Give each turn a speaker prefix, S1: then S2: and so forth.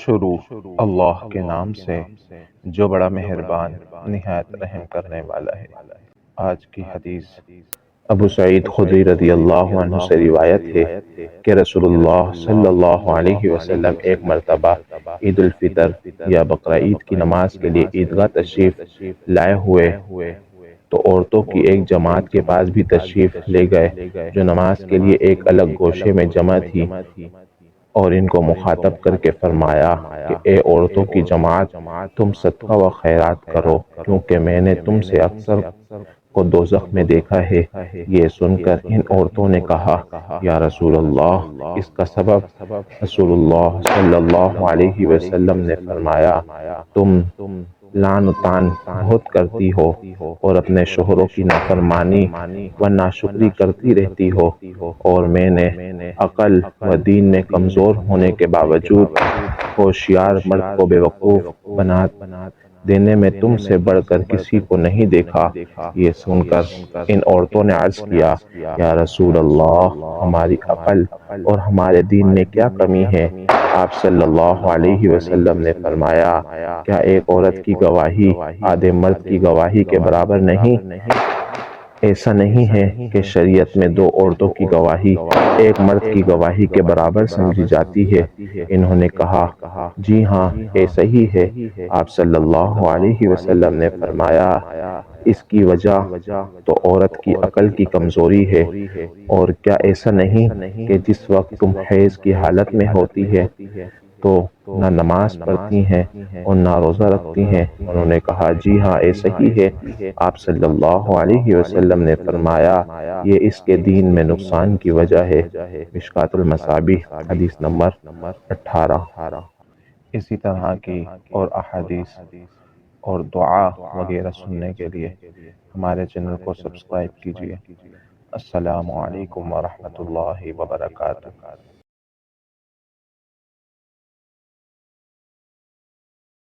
S1: شروع اللہ کے نام سے جو بڑا مہربان نہایت رحم کرنے والا ہے۔ آج کی حدیث ابو سعید خدری رضی اللہ عنہ سے روایت ہے کہ رسول اللہ صلی اللہ علیہ وسلم ایک مرتبہ عید الفطر یا بقرہ عید کی نماز کے لیے عیدگاہ تشریف لائے ہوئے تو عورتوں کی ایک جماعت کے پاس بھی تشریف لے گئے جو نماز کے لیے ایک الگ گوشے میں جمع تھی، اور ان کو مخاطب کر کے فرمایا کہ اے عورتوں کی جماعت، تم صدقہ و خیرات کرو، کیونکہ میں نے تم سے اکثر کو دوزخ میں دیکھا ہے۔ یہ سن کر ان عورتوں نے کہا، یا رسول اللہ، اس کا سبب؟ رسول اللہ صلی اللہ علیہ وسلم نے فرمایا، تم لعن و طعن بہت کرتی ہو اور اپنے شوہروں کی نافرمانی و ناشکری کرتی رہتی ہو، اور میں نے عقل و دین میں کمزور ہونے کے باوجود ہوشیار مرد کو بیوقوف بنا دینے میں تم سے بڑھ کر کسی کو نہیں دیکھا۔ یہ سن کر ان عورتوں نے عرض کیا، یا رسول اللہ، ہماری عقل اور ہمارے دین میں کیا کمی ہے؟ آپ صلی اللہ علیہ وسلم نے فرمایا، کیا ایک عورت کی گواہی آدھے مرد کی گواہی کے برابر نہیں؟ ایسا نہیں ہے کہ شریعت میں دو عورتوں کی گواہی ایک مرد کی گواہی کے برابر سمجھی جاتی ہے؟ انہوں نے کہا، جی ہاں، ایسا ہی ہے۔ آپ صلی اللہ علیہ وسلم نے فرمایا، اس کی وجہ تو عورت کی عقل کی کمزوری ہے، اور کیا ایسا نہیں کہ جس وقت تم حیض کی حالت میں ہوتی ہے تو نہ نماز پڑھتی ہیں اور نہ روزہ رکھتی ہیں؟ انہوں نے کہا، جی ہاں، ایسا ہی ہے۔ آپ صلی اللہ علیہ وسلم نے فرمایا، یہ اس کے دین میں نقصان کی وجہ ہے۔ مشکوٰۃ المصابیح، حدیث نمبر 18۔ اسی طرح کی اور احادیث اور دعا وغیرہ سننے کے لیے ہمارے چینل کو سبسکرائب کیجیے۔ السلام علیکم ورحمۃ اللہ وبرکاتہ۔